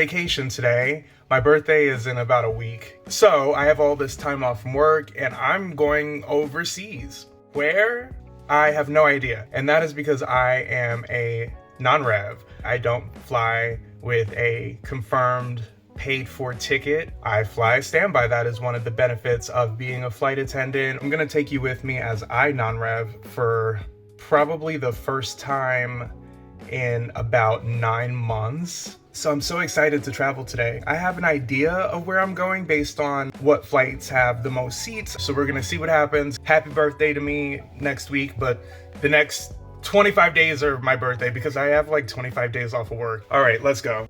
vacation today. My birthday is in about a week. So I have all this time off from work and I'm going overseas. Where? I have no idea. And that is because I am a nonrev. I don't fly with a confirmed paid for ticket. I fly standby. That is one of the benefits of being a flight attendant. I'm gonna take you with me as I non-rev for probably the first time in about 9 months. So I'm so excited to travel today. I have an idea of where I'm going based on what flights have the most seats. So we're gonna see what happens. Happy birthday to me next week, but the next 25 days are my birthday because I have like 25 days off of work. All right, let's go.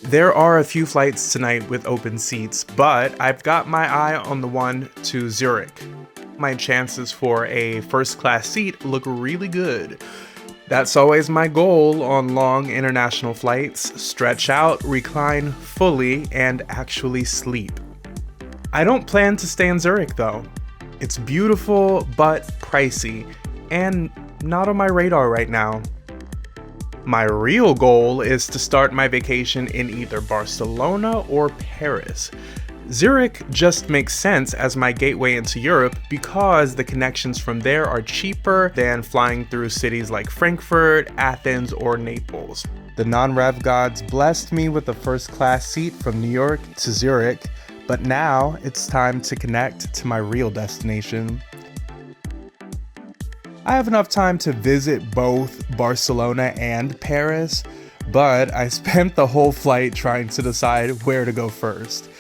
There are a few flights tonight with open seats, but I've got my eye on the one to Zurich. My chances for a first class seat look really good. That's always my goal on long international flights: stretch out, recline fully, and actually sleep. I don't plan to stay in Zurich though. It's beautiful, but pricey, and not on my radar right now. My real goal is to start my vacation in either Barcelona or Paris. Zurich just makes sense as my gateway into Europe because the connections from there are cheaper than flying through cities like Frankfurt, Athens, or Naples. The non-rev gods blessed me with a first class seat from New York to Zurich, but now it's time to connect to my real destination. I have enough time to visit both Barcelona and Paris, but I spent the whole flight trying to decide where to go first.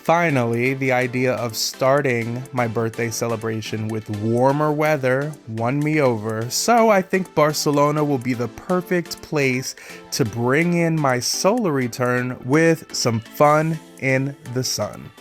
Finally, the idea of starting my birthday celebration with warmer weather won me over, so I think Barcelona will be the perfect place to bring in my solar return with some fun in the sun.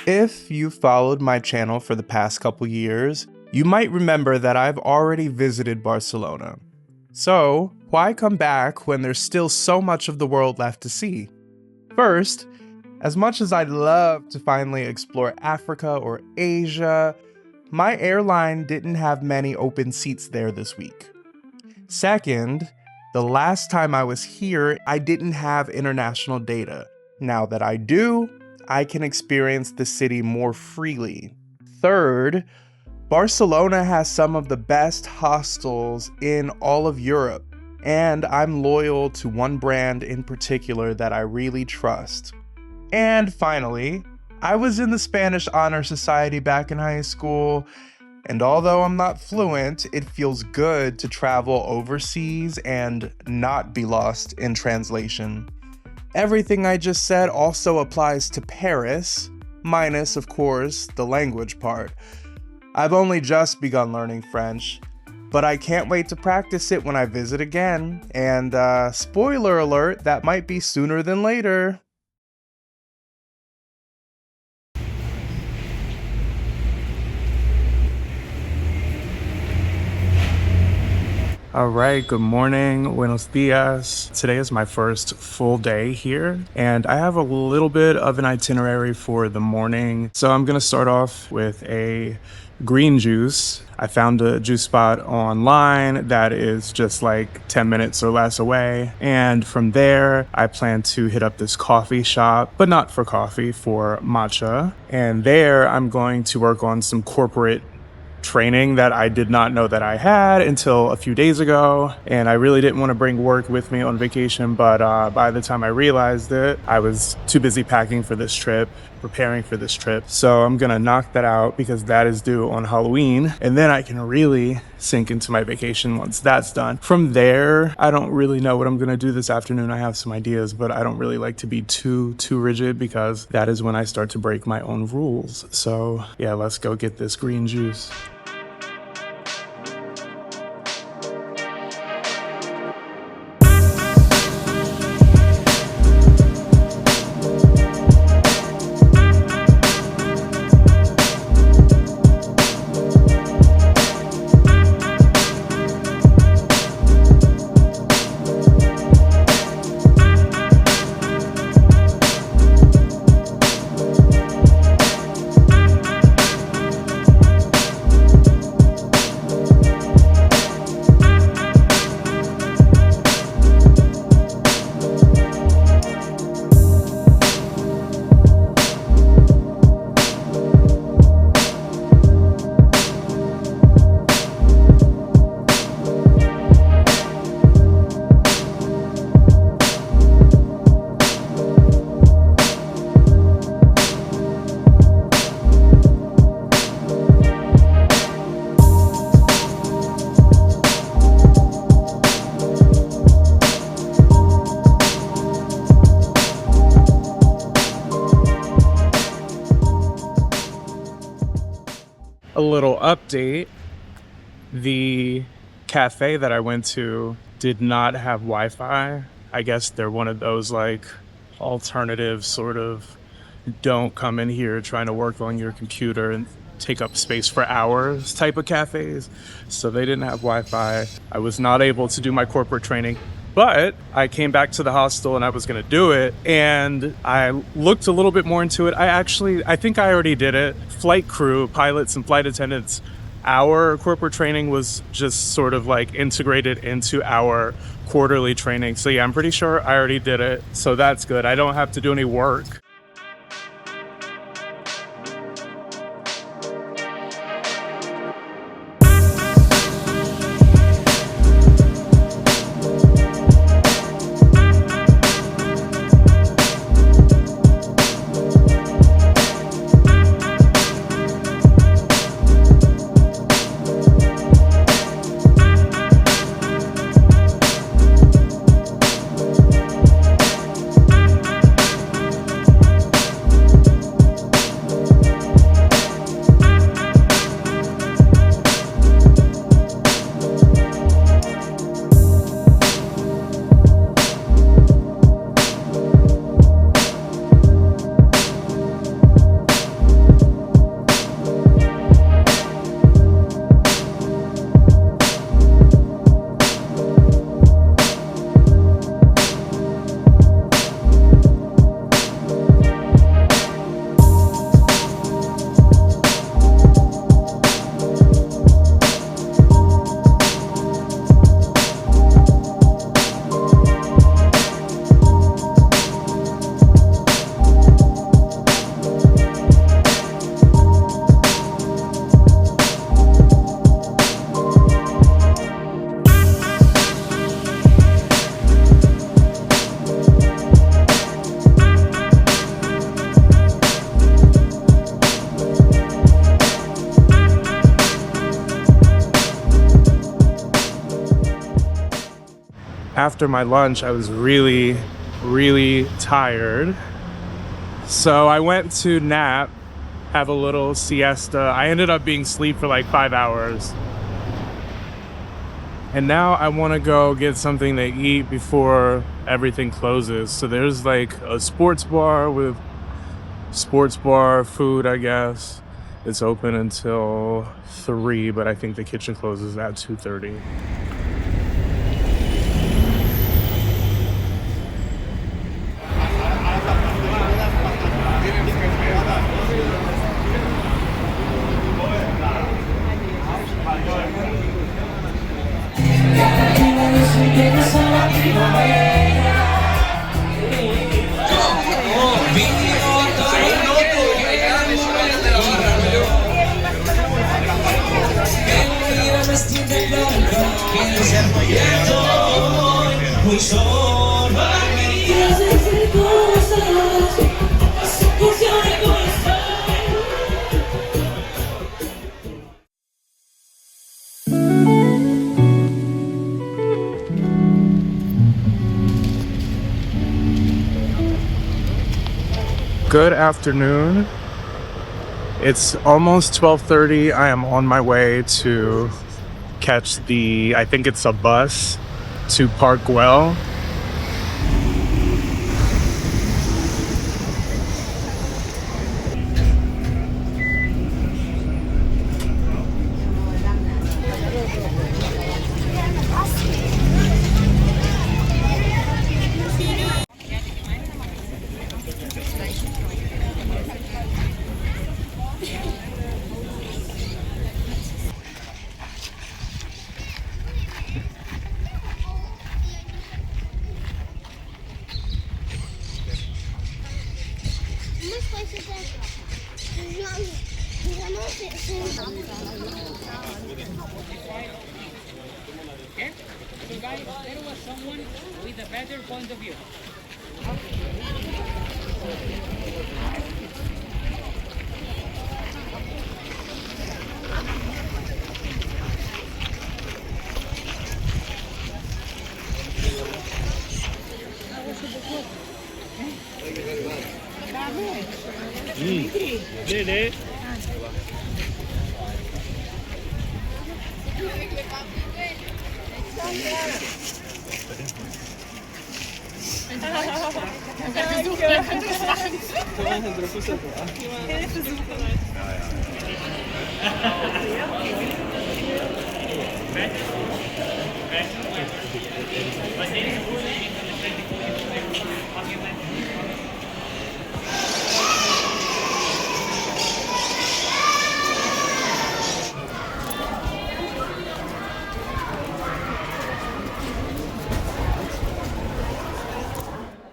If you've followed my channel for the past couple years, you might remember that I've already visited Barcelona. So, why come back when there's still so much of the world left to see? First, as much as I'd love to finally explore Africa or Asia, my airline didn't have many open seats there this week. Second, the last time I was here, I didn't have international data. Now that I do, I can experience the city more freely. Third, Barcelona has some of the best hostels in all of Europe, and I'm loyal to one brand in particular that I really trust. And finally, I was in the Spanish Honor Society back in high school, and although I'm not fluent, it feels good to travel overseas and not be lost in translation. Everything I just said also applies to Paris, minus, of course, the language part. I've only just begun learning French, but I can't wait to practice it when I visit again, and spoiler alert, that might be sooner than later. All right, good morning, buenos dias. Today is my first full day here, and I have a little bit of an itinerary for the morning. So I'm gonna start off with a green juice. I found a juice spot online that is just like 10 minutes or less away. And from there, I plan to hit up this coffee shop, but not for coffee, for matcha. And there I'm going to work on some corporate training that I did not know that I had until a few days ago. And I really didn't want to bring work with me on vacation, but by the time I realized it, I was too busy packing for this trip, preparing for this trip. So I'm gonna knock that out because that is due on Halloween, and then I can really sink into my vacation once that's done. From there, I don't really know what I'm gonna do this afternoon. I have some ideas, but I don't really like to be too rigid because that is when I start to break my own rules. So yeah, let's go get this green juice. A little update, the cafe that I went to did not have Wi-Fi. I guess they're one of those like alternative sort of don't come in here trying to work on your computer and take up space for hours type of cafes. So they didn't have Wi-Fi. I was not able to do my corporate training, but I came back to the hostel and I was gonna do it, and I looked a little bit more into it. I think I already did it. Flight crew, pilots and flight attendants, our corporate training was just sort of like integrated into our quarterly training. So yeah, I'm pretty sure I already did it. So that's good. I don't have to do any work. After my lunch, I was really tired. So I went to nap, have a little siesta. I ended up being asleep for like 5 hours. And now I want to go get something to eat before everything closes. So there's like a sports bar with sports bar food, I guess. It's open until 3, but I think the kitchen closes at 2:30. Good afternoon. It's almost 12:30. I am on my way to catch I think it's a bus to Park Güell. Okay? So guys, there was someone with a better point of view.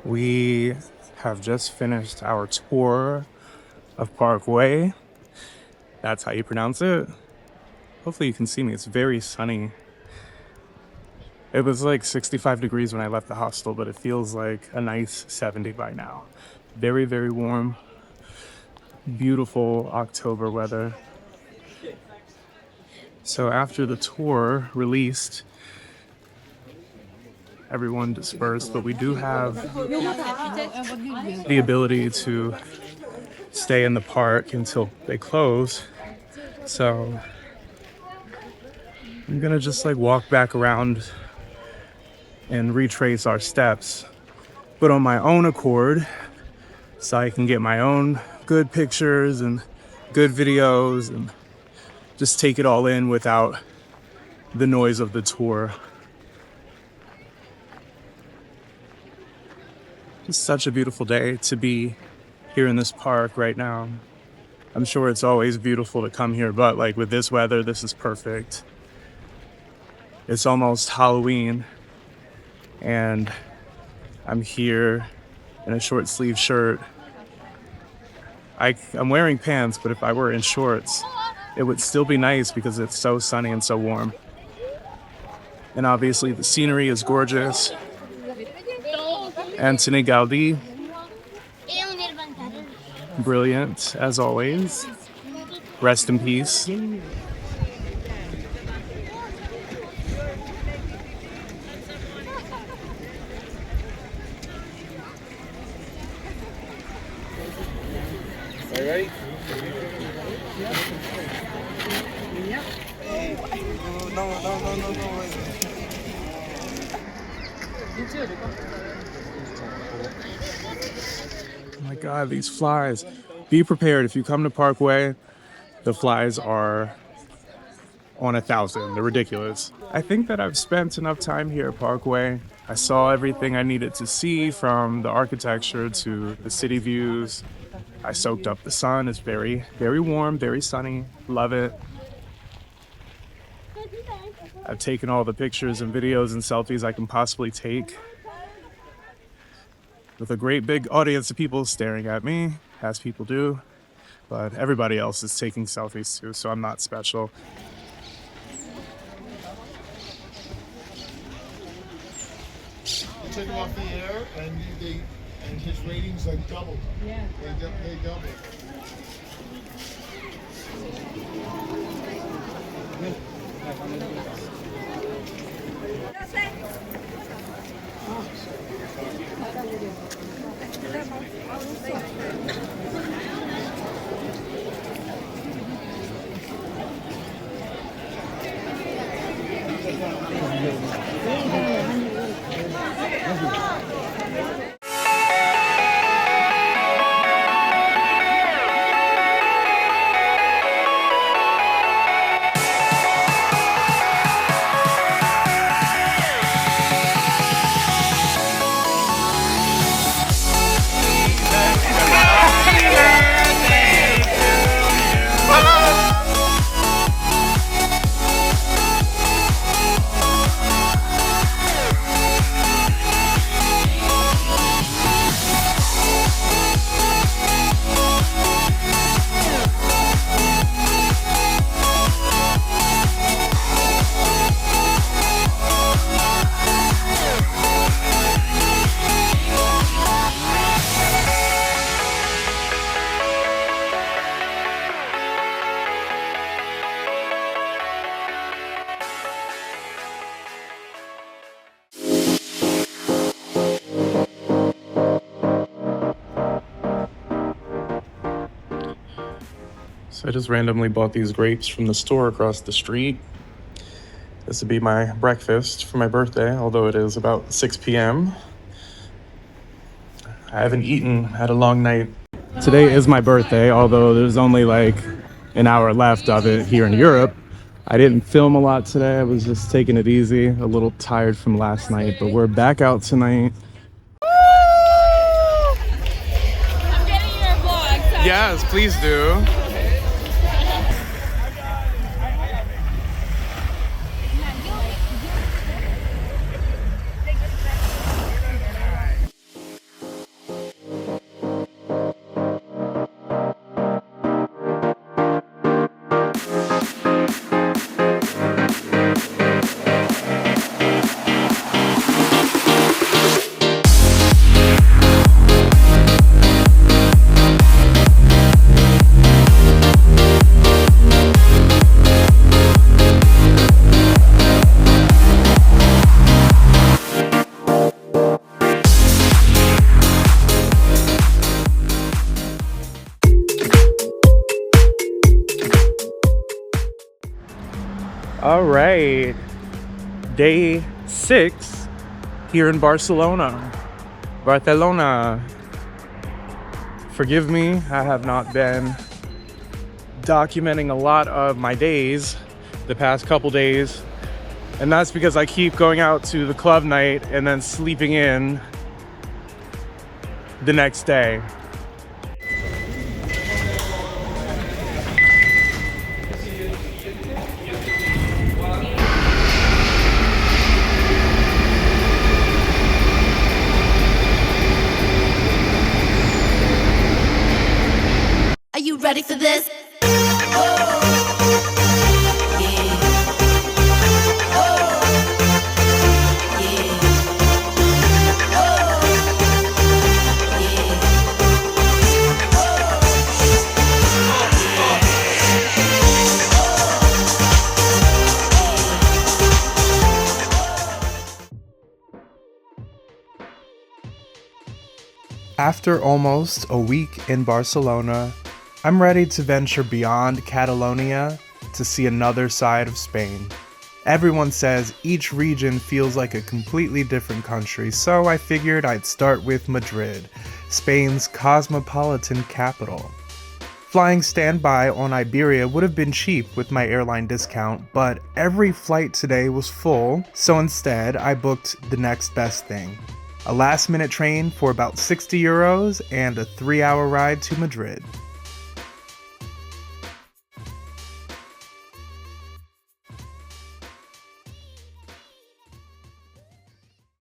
We have just finished our tour of Parkway. That's how you pronounce it. Hopefully you can see me. It's very sunny. It was like 65 degrees when I left the hostel, but it feels like a nice 70 by now. Very, very warm. Beautiful October weather. So after the tour released, everyone dispersed, but we do have the ability to stay in the park until they close. So I'm gonna just like walk back around and retrace our steps, but on my own accord, so I can get my own good pictures and good videos and just take it all in without the noise of the tour. It's such a beautiful day to be here in this park right now. I'm sure it's always beautiful to come here, but like with this weather, this is perfect. It's almost Halloween, and I'm here in a short sleeve shirt. I'm wearing pants, but if I were in shorts, it would still be nice because it's so sunny and so warm. And obviously the scenery is gorgeous. Anthony Gaudi, brilliant as always. Rest in peace. All right. No. Oh my God, these flies. Be prepared. If you come to Parkway, the flies are on 1,000. They're ridiculous. I think that I've spent enough time here at Parkway. I saw everything I needed to see, from the architecture to the city views. I soaked up the sun. It's very, very warm, very sunny. Love it. I've taken all the pictures and videos and selfies I can possibly take, with a great big audience of people staring at me, as people do. But everybody else is taking selfies too, so I'm not special. You took him off the air, and his ratings like doubled. Yeah. They doubled. So I just randomly bought these grapes from the store across the street. This would be my breakfast for my birthday, although it is about 6 p.m. I haven't eaten, had a long night. Today is my birthday, although there's only like an hour left of it here in Europe. I didn't film a lot today. I was just taking it easy, a little tired from last night, but we're back out tonight. I'm getting your vlog. Yes, please do. All right, day 6 here in Barcelona. Forgive me, I have not been documenting a lot of my days the past couple days, and that's because I keep going out to the club night and then sleeping in the next day. Are you ready for this? After almost a week in Barcelona, I'm ready to venture beyond Catalonia to see another side of Spain. Everyone says each region feels like a completely different country, so I figured I'd start with Madrid, Spain's cosmopolitan capital. Flying standby on Iberia would have been cheap with my airline discount, but every flight today was full, so instead I booked the next best thing. A last-minute train for about €60 and a 3-hour ride to Madrid.